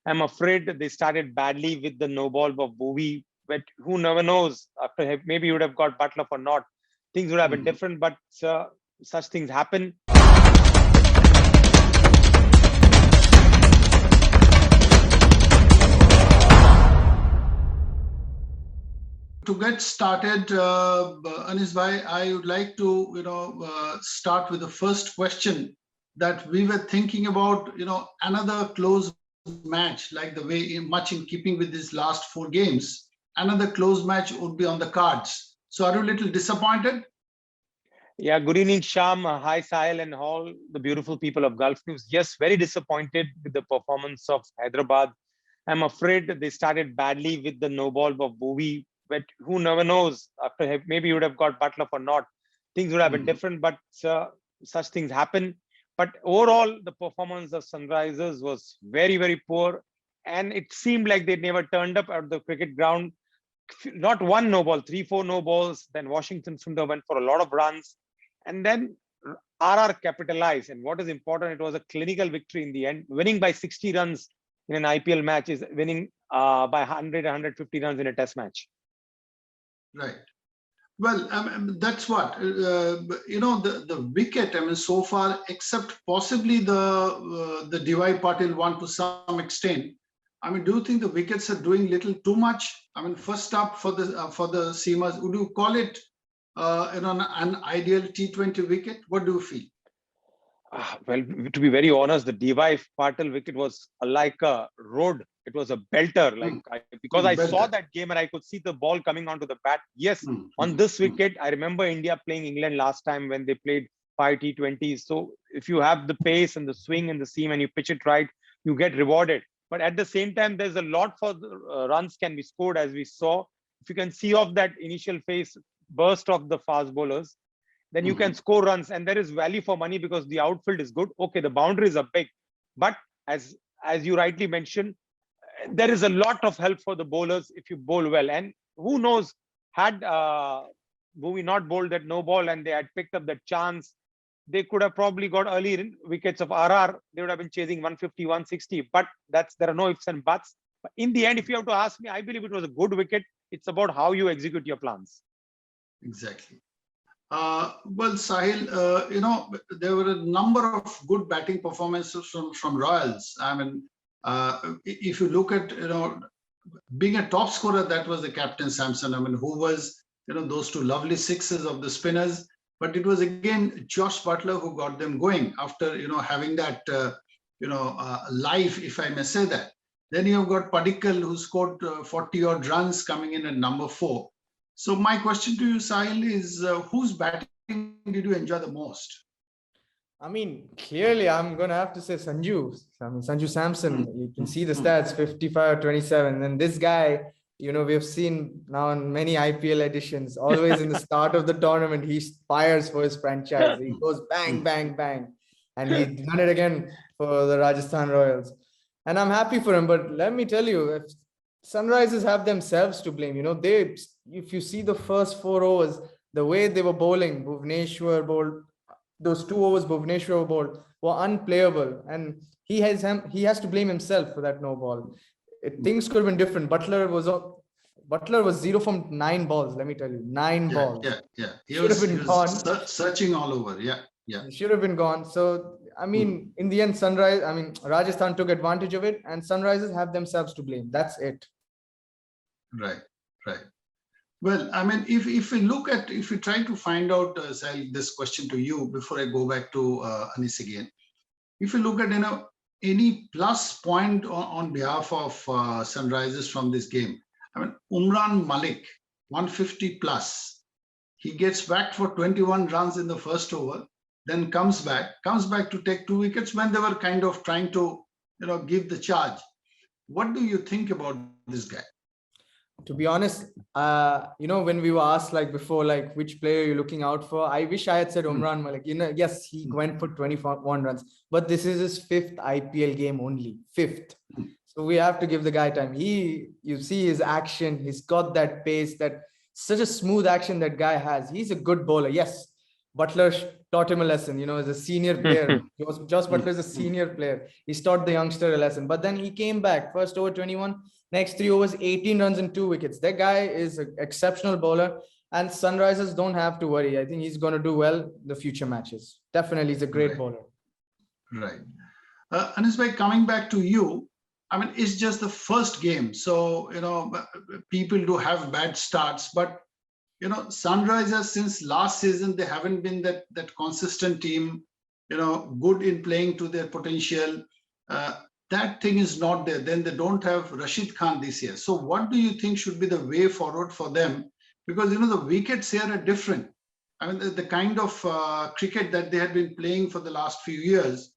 I'm afraid that they started badly with the no ball of Bowie, but who never knows? After maybe you would have got Butler or not, things would have been different. But such things happen. To get started, Anis bhai, I would like to start with the first question that we were thinking about. Another close match, like the way much in keeping with these last 4 games, another close match would be on the cards. So, are you a little disappointed? Yeah, good evening, Sham. Hi, Sahil, and all the beautiful people of Gulf News. Yes, very disappointed with the performance of Hyderabad. I'm afraid that they started badly with the no ball of Bowie, but who never knows? After maybe you would have got Butler or not, things would have been different. But such things happen. But overall, the performance of Sunrisers was very, very poor, and it seemed like they never turned up at the cricket ground. Not one no ball, 3, 4 no balls. Then Washington Sundar went for a lot of runs, and then RR capitalized. And what is important, it was a clinical victory in the end. Winning by 60 runs in an IPL match is winning by 100, 150 runs in a test match. Right. Well, that's what, the wicket, so far, except possibly the D.Y. Patil one to some extent. Do you think the wickets are doing little too much? First up for the seamers, would you call it an ideal T20 wicket? What do you feel? Well, to be very honest, the D.Y. Patil wicket was like a road. It was a belter. Because I saw that game and I could see the ball coming onto the bat. Yes, on this wicket, I remember India playing England last time when they played 5 T20s. So if you have the pace and the swing and the seam and you pitch it right, you get rewarded. But at the same time, there's a lot for the runs can be scored, as we saw. If you can see off that initial phase burst of the fast bowlers, then you can score runs, and there is value for money because the outfield is good. Okay, the boundaries are big, but as you rightly mentioned, there is a lot of help for the bowlers if you bowl well. And who knows, had Bowie not bowled that no ball and they had picked up that chance, they could have probably got early wickets of RR. They would have been chasing 150, 160. But there are no ifs and buts. But in the end, if you have to ask me, I believe it was a good wicket. It's about how you execute your plans. Exactly. Well, Sahil, there were a number of good batting performances from Royals. If you look at, being a top scorer, that was the captain Samson. Who was, those 2 lovely sixes of the spinners. But it was again Josh Butler who got them going after, having that, life, if I may say that. Then you have got Padikkal who scored 40 odd runs coming in at number 4. So my question to you, Sahil, is whose batting did you enjoy the most? Clearly, I'm going to have to say Sanju. Sanju Samson. You can see the stats, 55-27. And this guy, we have seen now in many IPL editions, always in the start of the tournament, he fires for his franchise. He goes bang, bang, bang. And he done it again for the Rajasthan Royals. And I'm happy for him. But let me tell you, if Sunrisers have themselves to blame. If you see the first 4 overs, the way they were bowling, Bhuvneshwar bowled, those 2 overs Bhuvneshwar bowled were unplayable. And he has to blame himself for that no ball. Things could have been different. Butler was 0 from 9 balls, let me tell you. 9 balls. Yeah. He was gone. Searching all over. Yeah. He should have been gone. So, in the end, Rajasthan took advantage of it, and Sunrisers have themselves to blame. That's it. Right. Well, if we try to find out, Sahil, this question to you before I go back to Anis again. If you look at, any plus point on behalf of Sunrisers from this game, Umran Malik, 150 plus. He gets back for 21 runs in the first over, then comes back to take 2 wickets when they were kind of trying to, give the charge. What do you think about this guy? To be honest, when we were asked before, which player you're looking out for, I wish I had said Umran Malik. Yes, he went for 21 runs, but this is his 5th IPL game only, 5th. So we have to give the guy time. You see his action, he's got that pace, that such a smooth action that guy has. He's a good bowler. Yes, Butler taught him a lesson, as a senior player. Josh Butler is a senior player. He's taught the youngster a lesson. But then he came back, first over 21, next 3 overs, 18 runs and 2 wickets. That guy is an exceptional bowler. And Sunrisers don't have to worry. I think he's going to do well in the future matches. Definitely, he's a great bowler. Right. Anis bhai, coming back to you, I mean, it's just the first game. So, people do have bad starts. But, Sunrisers, since last season, they haven't been that consistent team, good in playing to their potential. That thing is not there. Then they don't have Rashid Khan this year. So what do you think should be the way forward for them? Because, the wickets here are different. I mean, the kind of cricket that they had been playing for the last few years,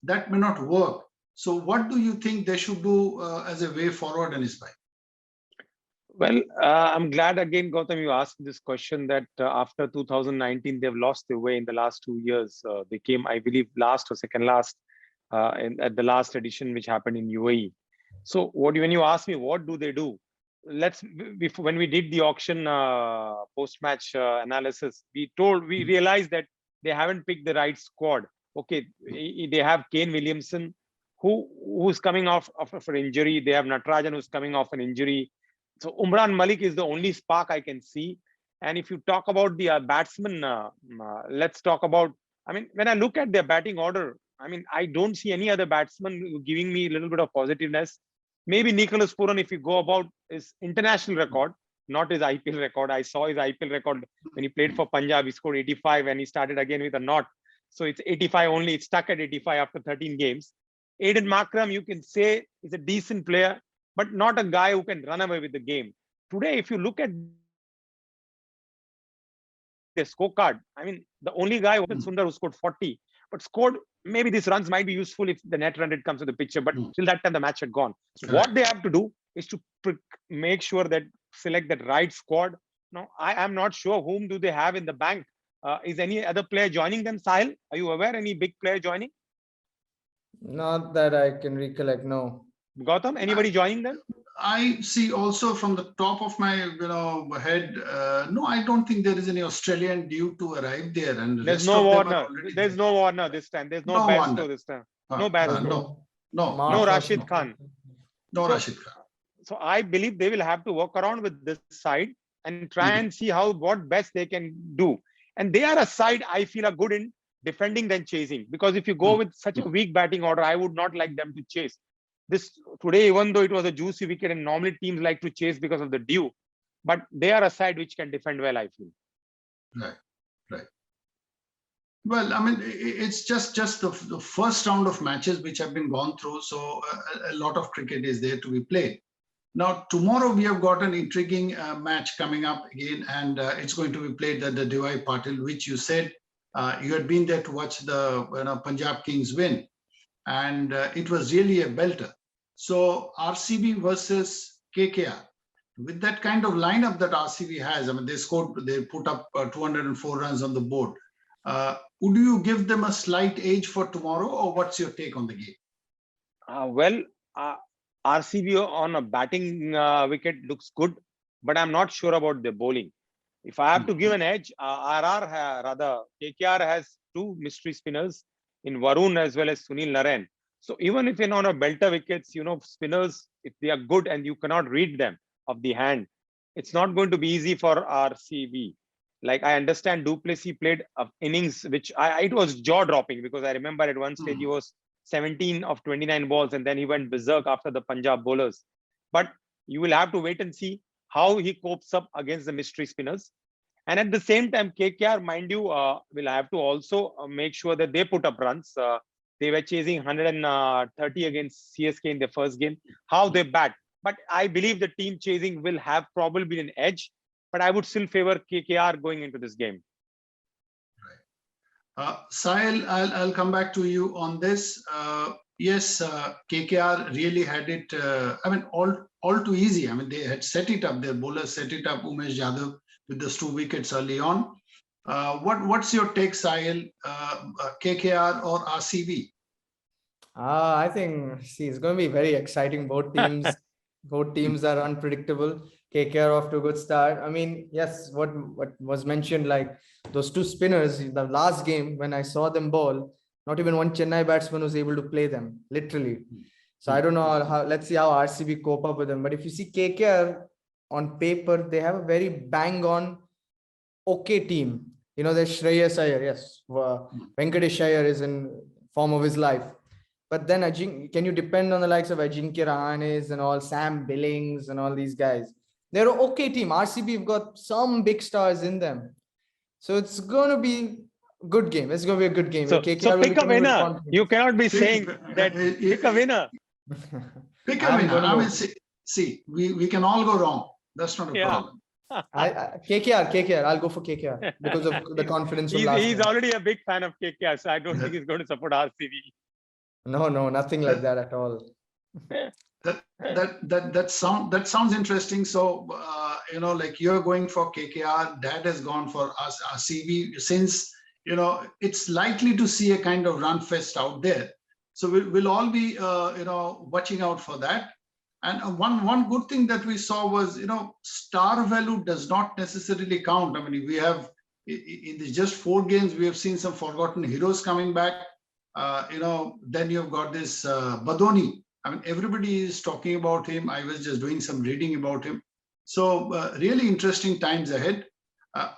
that may not work. So what do you think they should do as a way forward, Anis bhai? Well, I'm glad again, Gautam, you asked this question that after 2019, they've lost their way in the last 2 years. They came, I believe, last or second last at the last edition, which happened in UAE. So when you ask me, what do they do? When we did the auction post-match analysis, we realized that they haven't picked the right squad. Okay, they have Kane Williamson, who's coming off of an injury. They have Natarajan, who's coming off an injury. So Umran Malik is the only spark I can see. And if you talk about the batsmen, let's talk about, I mean, when I look at their batting order, I mean, I don't see any other batsman giving me a little bit of positiveness. Maybe Nicholas Puran, if you go about his international record, not his IPL record. I saw his IPL record when he played for Punjab. He scored 85 and he started again with a knot. So it's 85 only. It's stuck at 85 after 13 games. Aiden Markram, you can say, is a decent player, but not a guy who can run away with the game. Today, if you look at the scorecard, I mean, the only guy, Open Sundar, who scored 40, but scored, maybe these runs might be useful if the net run rate comes to the picture, but till that time, the match had gone. So what they have to do is to make sure that select that right squad. Now, I am not sure whom do they have in the bank. Is any other player joining them, Sahil? Are you aware any big player joining? Not that I can recollect, no. Gautam, anybody joining them? I see also from the top of my head, no, I don't think there is any Australian due to arrive there. And there's no Warner. There's no Warner this time. There's no Bairstow this time. No Bairstow. No Rashid Khan. No Rashid Khan. So I believe they will have to work around with this side and try and see what best they can do. And they are a side I feel are good in defending than chasing. Because if you go with such a weak batting order, I would not like them to chase. This today, even though it was a juicy wicket and normally teams like to chase because of the dew, but they are a side which can defend well, I feel. Right. Well, I mean, it's just the first round of matches which have been gone through. So a lot of cricket is there to be played. Now, tomorrow we have got an intriguing match coming up again, and it's going to be played at the DY Patil, which you said you had been there to watch the Punjab Kings win. And it was really a belter. So RCB versus KKR, with that kind of lineup that RCB has, I mean, they put up 204 runs on the board. Would you give them a slight edge for tomorrow, or what's your take on the game? RCB on a batting wicket looks good, but I'm not sure about the bowling. If I have to give an edge, KKR has two mystery spinners in Varun as well as Sunil Narayan. So even if on a belter wickets, spinners, if they are good and you cannot read them of the hand, it's not going to be easy for RCB. Like I understand du Plessis played innings, which it was jaw dropping, because I remember at one stage he was 17 of 29 balls and then he went berserk after the Punjab bowlers. But you will have to wait and see how he copes up against the mystery spinners. And at the same time, KKR, mind you, will have to also make sure that they put up runs. They were chasing 130 against CSK in the first game. How they bat. But I believe the team chasing will have probably an edge. But I would still favor KKR going into this game. Right. Sahil, I'll come back to you on this. Yes, KKR really had it, all too easy. I mean, they had set it up. Their bowlers set it up, Umesh Yadav, with those 2 wickets early on. What's your take, Sahil? KKR or RCB? I think, it's going to be very exciting. Both teams, Both teams are unpredictable. KKR off to a good start. I mean, yes, what was mentioned, like those two spinners, the last game when I saw them bowl, not even one Chennai batsman was able to play them, literally. So I don't know how, let's see how RCB cope up with them. But if you see KKR on paper, they have a very bang on okay team. You know, there's Shreyas Iyer, yes. Venkatesh Iyer is in form of his life. But then can you depend on the likes of Ajinkya Rahanes and all, Sam Billings and all these guys? They're an okay team. RCB have got some big stars in them. So it's going to be a good game. It's going to be a good game. So pick a winner. You cannot be saying that pick a winner. Pick a winner. I mean, see, we can all go wrong. That's not a problem. KKR. I'll go for KKR because of the confidence. He's already a big fan of KKR, so I don't think he's going to support RCB. No, nothing like that at all. That sounds interesting. So you know, like you're going for KKR, Dad has gone for us RCB, since you know it's likely to see a kind of run fest out there. So we'll all be you know, watching out for that. And one good thing that we saw was, you know, star value does not necessarily count. I mean, we have in the just 4 games, we have seen some forgotten heroes coming back. You know, then you've got this Badoni. I mean, everybody is talking about him. I was just doing some reading about him. So really interesting times ahead.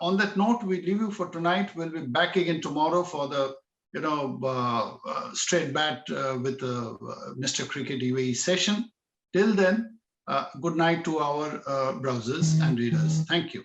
On that note, we leave you for tonight. We'll be back again tomorrow for the, you know, straight bat with Mr. Cricket UAE session. Till then, good night to our browsers and readers. Thank you.